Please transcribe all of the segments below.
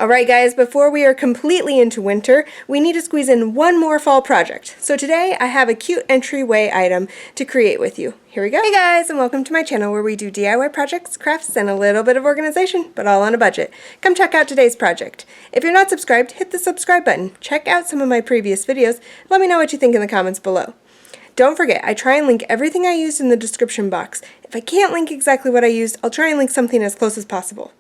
Alright guys, before we are completely into winter, we need to squeeze in one more fall project. So today I have a cute entryway item to create with you. Here we go. Hey guys, and welcome to my channel where we do DIY projects, crafts, and a little bit of organization, but all on a budget. Come check out today's project. If you're not subscribed, hit the subscribe button. Check out some of my previous videos. Let me know what you think in the comments below. Don't forget, I try and link everything I used in the description box. If I can't link exactly what I used, I'll try and link something as close as possible.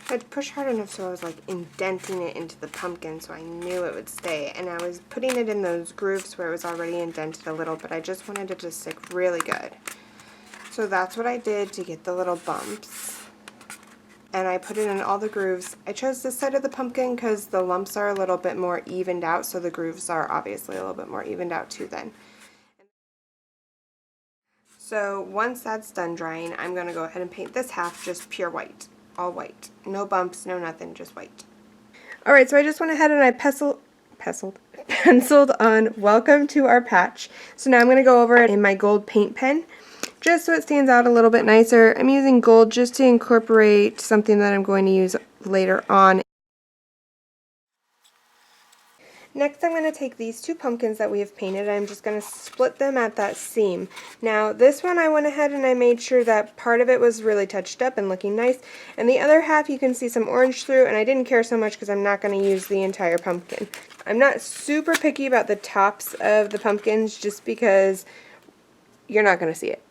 I'd push hard enough so I was like indenting it into the pumpkin so I knew it would stay, and I was putting it in those grooves where it was already indented a little, but I just wanted it to stick really good. So that's what I did to get the little bumps, and I put it in all the grooves. I chose this side of the pumpkin because the lumps are a little bit more evened out, so the grooves are obviously a little bit more evened out too then. So once that's done drying, I'm going to go ahead and paint this half just pure white. All white. No bumps, no nothing, just white. Alright, so I just went ahead and I penciled on welcome to our patch. So now I'm going to go over it in my gold paint pen, just so it stands out a little bit nicer. I'm using gold just to incorporate something that I'm going to use later on. Next I'm going to take these two pumpkins that we have painted and I'm just going to split them at that seam. Now this one I went ahead and I made sure that part of it was really touched up and looking nice, and the other half you can see some orange through, and I didn't care so much because I'm not going to use the entire pumpkin. I'm not super picky about the tops of the pumpkins just because you're not going to see it.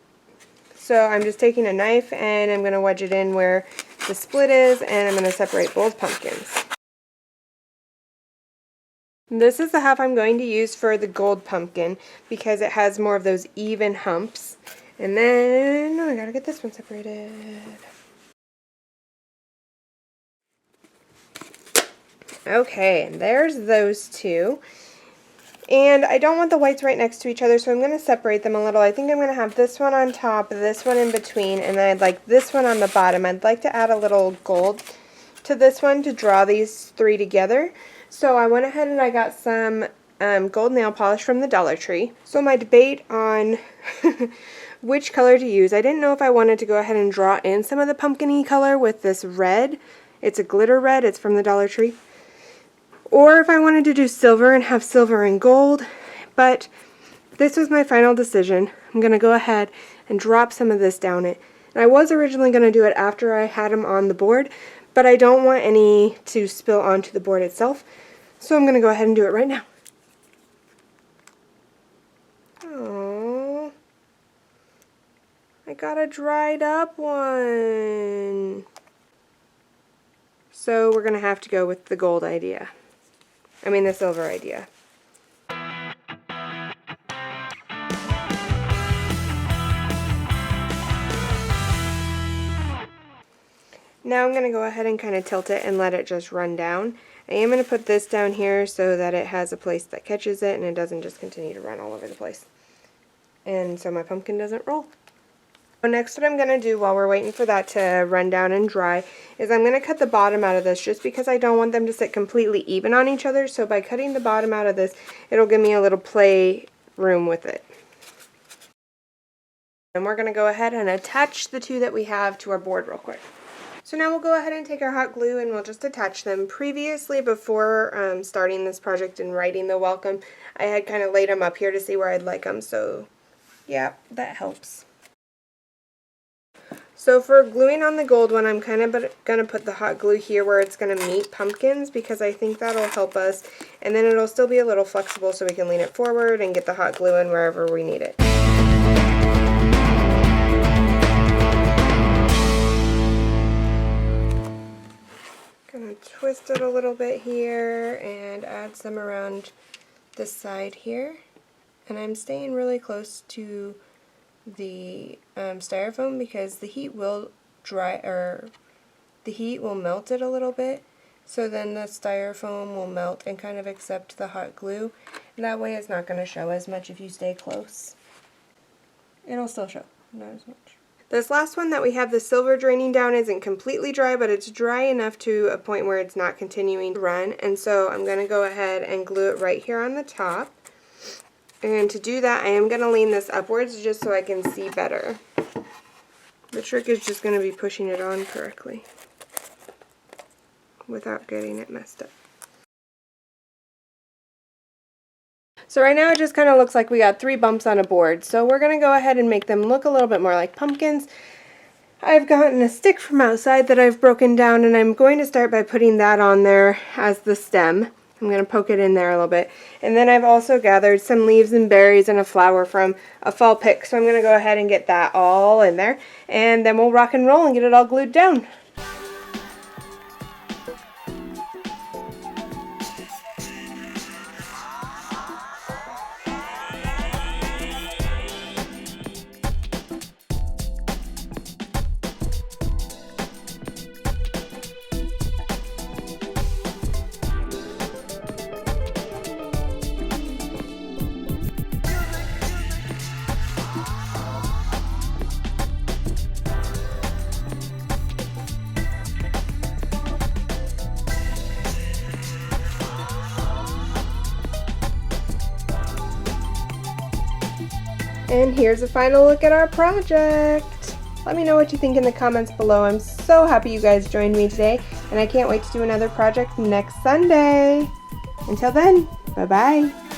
So I'm just taking a knife and I'm going to wedge it in where the split is, and I'm going to separate both pumpkins. This is the half I'm going to use for the gold pumpkin because it has more of those even humps. And then I gotta get this one separated. Okay, and there's those two. And I don't want the whites right next to each other, so I'm going to separate them a little. I think I'm going to have this one on top, this one in between, and then I'd like this one on the bottom. I'd like to add a little gold to this one to draw these three together. So I went ahead and I got some gold nail polish from the Dollar Tree. So my debate on which color to use, I didn't know if I wanted to go ahead and draw in some of the pumpkin-y color with this red. It's a glitter red, it's from the Dollar Tree. Or if I wanted to do silver and have silver and gold, but this was my final decision. I'm going to go ahead and drop some of this down it. And I was originally going to do it after I had them on the board, but I don't want any to spill onto the board itself, so I'm going to go ahead and do it right now. Oh, I got a dried up one. So we're going to have to go with the gold idea. I mean the silver idea. Now I'm going to go ahead and kind of tilt it and let it just run down. I am going to put this down here so that it has a place that catches it and it doesn't just continue to run all over the place. And so my pumpkin doesn't roll. So next what I'm going to do while we're waiting for that to run down and dry is I'm going to cut the bottom out of this just because I don't want them to sit completely even on each other. So by cutting the bottom out of this, it'll give me a little play room with it. And we're going to go ahead and attach the two that we have to our board real quick. So now we'll go ahead and take our hot glue and we'll just attach them. Previously, before starting this project and writing the welcome, I had kind of laid them up here to see where I'd like them, so yeah, that helps. So for gluing on the gold one, I'm kind of going to put the hot glue here where it's going to meet pumpkins because I think that'll help us, and then it'll still be a little flexible so we can lean it forward and get the hot glue in wherever we need it. Gonna twist it a little bit here and add some around this side here, and I'm staying really close to the styrofoam because the heat will melt it a little bit, so then the styrofoam will melt and kind of accept the hot glue, and that way it's not going to show as much if you stay close. It'll still show, not as much. This last one that we have the silver draining down isn't completely dry, but it's dry enough to a point where it's not continuing to run, and so I'm going to go ahead and glue it right here on the top. And to do that, I am going to lean this upwards just so I can see better. The trick is just going to be pushing it on correctly without getting it messed up. So right now it just kind of looks like we got 3 bumps on a board. So we're going to go ahead and make them look a little bit more like pumpkins. I've gotten a stick from outside that I've broken down, and I'm going to start by putting that on there as the stem. I'm going to poke it in there a little bit. And then I've also gathered some leaves and berries and a flower from a fall pick. So I'm going to go ahead and get that all in there. And then we'll rock and roll and get it all glued down. And here's a final look at our project. Let me know what you think in the comments below. I'm so happy you guys joined me today, and I can't wait to do another project next Sunday. Until then, bye-bye.